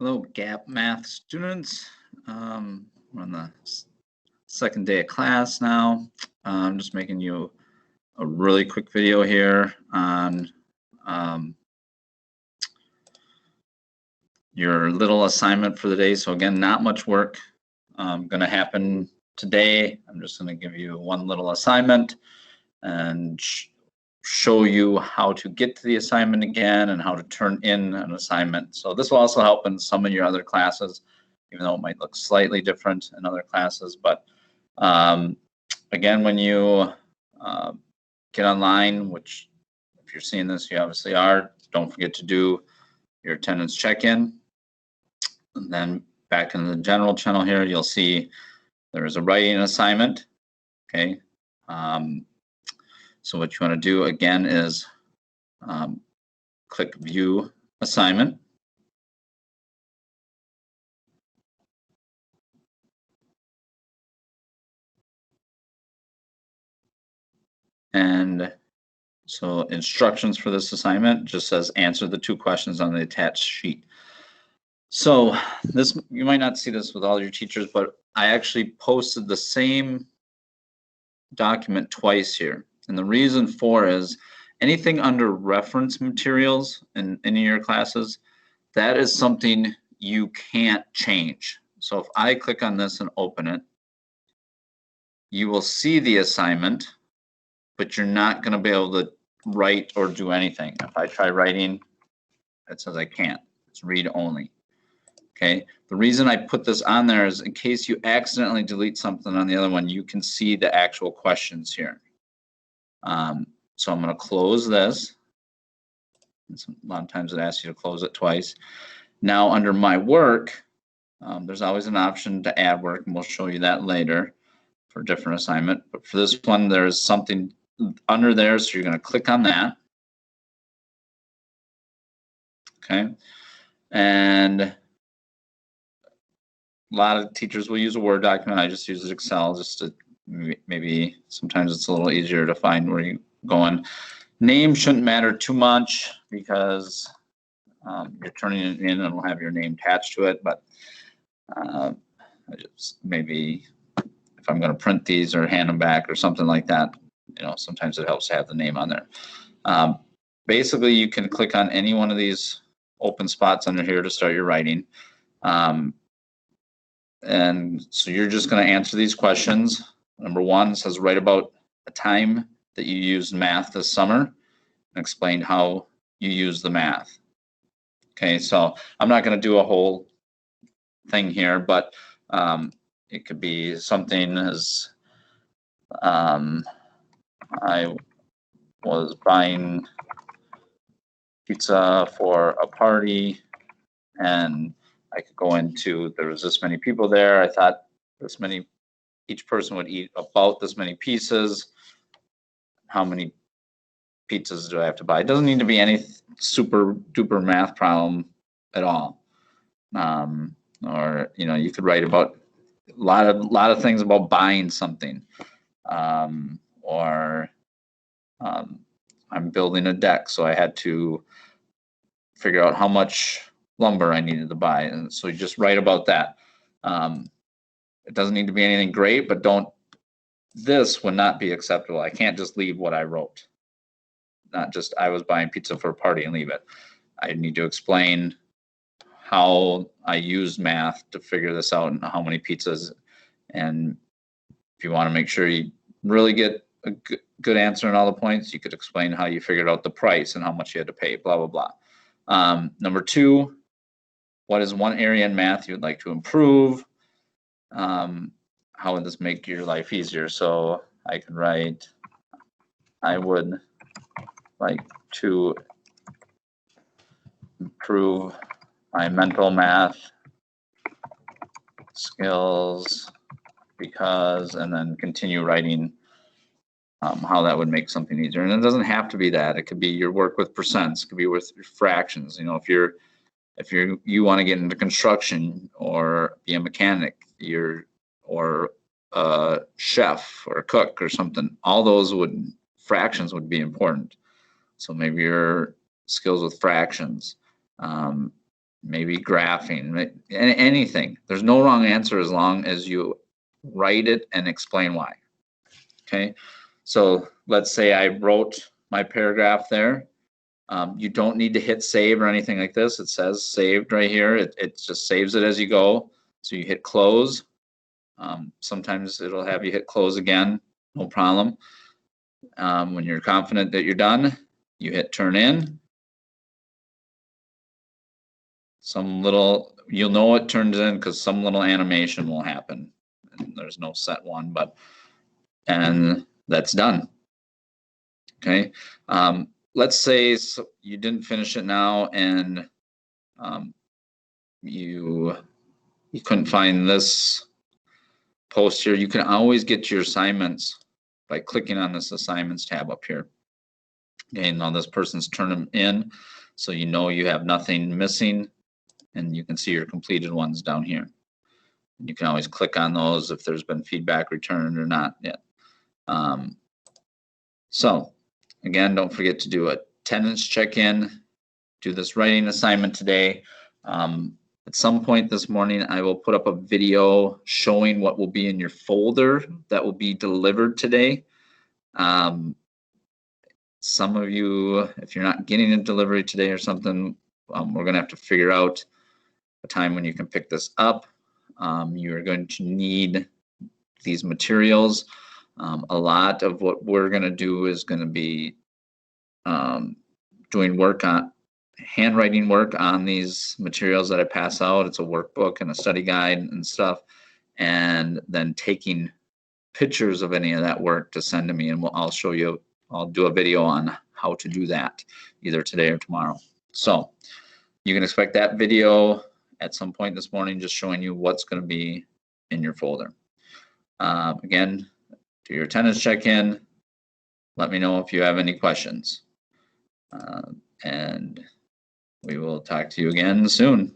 Hello, GAP math students. We're on the second day of class now. I'm just making you a really quick video here on your little assignment for the day. So again, not much work going to happen today. I'm just going to give you one little assignment and show you how to get to the assignment again and how to turn in an assignment. So this will also help in some of your other classes, even though it might look slightly different in other classes. But again, when you get online, which if you're seeing this, you obviously are, don't forget to do your attendance check-in. And then back in the general channel here, you'll see there is a writing assignment, okay? So what you want to do again is click View Assignment. And so instructions for this assignment just says answer the 2 questions on the attached sheet. So this, you might not see this with all your teachers, but I actually posted the same document twice here. And the reason for is anything under reference materials in any of your classes, that is something you can't change. So if I click on this and open it, you will see the assignment, but you're not going to be able to write or do anything. If I try writing, it says I can't. It's read only. Okay. The reason I put this on there is in case you accidentally delete something on the other one, you can see the actual questions here. So I'm going to close this. A lot of times it asks you to close it twice. Now under my work, there's always an option to add work, and we'll show you that later for a different assignment. But for this one, there's something under there, so you're going to click on that. Okay. And a lot of teachers will use a Word document. I just use Excel just to maybe sometimes it's a little easier to find where you're going. Name shouldn't matter too much because you're turning it in and it'll have your name attached to it. But I just maybe if I'm going to print these or hand them back or something like that, you know, sometimes it helps to have the name on there. Basically, you can click on any one of these open spots under here to start your writing. And so you're just going to answer these questions. Number 1 says write about a time that you used math this summer and explain how you use the math. Okay, so I'm not going to do a whole thing here, but it could be something as I was buying pizza for a party and I could go into, there was this many people there. I thought this many, each person would eat about this many pieces. How many pizzas do I have to buy? It doesn't need to be any super duper math problem at all. Or, you know, you could write about a lot of things about buying something. Or I'm building a deck, so I had to figure out how much lumber I needed to buy, and so you just write about that. It doesn't need to be anything great, but this would not be acceptable. I can't just leave what I wrote. Not just I was buying pizza for a party and leave it. I need to explain how I used math to figure this out and how many pizzas. And if you want to make sure you really get a good answer on all the points, you could explain how you figured out the price and how much you had to pay, blah, blah, blah. Number 2, what is one area in math you would like to improve? How would this make your life easier? So I could write, I would like to improve my mental math skills because, and then continue writing how that would make something easier. And it doesn't have to be that. It could be your work with percents. It could be with fractions. You know, if you want to get into construction or be a mechanic, or a chef or a cook or something, all those fractions would be important. So maybe your skills with fractions. maybe graphing, anything. There's no wrong answer as long as you write it and explain why. Okay, so let's say I wrote my paragraph there. You don't need to hit save or anything like this. It says saved right here. It just saves it as you go. So you hit close. Sometimes it'll have you hit close again, no problem. When you're confident that you're done, you hit turn in. You'll know it turns in because some little animation will happen. And there's no set one, and that's done. Okay. Let's say you didn't finish it now, and you couldn't find this post here. You can always get your assignments by clicking on this assignments tab up here. Okay, now this person's turned them in, so you know you have nothing missing, and you can see your completed ones down here. And you can always click on those if there's been feedback returned or not yet. So again, don't forget to do attendance check-in, do this writing assignment today. At some point this morning, I will put up a video showing what will be in your folder that will be delivered today. Some of you, if you're not getting a delivery today or something, we're going to have to figure out a time when you can pick this up. You're going to need these materials. A lot of what we're going to do is going to be doing handwriting work on these materials that I pass out. It's a workbook and a study guide and stuff, and then taking pictures of any of that work to send to me, and I'll do a video on how to do that either today or tomorrow. So you can expect that video at some point this morning, just showing you what's going to be in your folder. Again, do your attendance check-in. Let me know if you have any questions. And we will talk to you again soon.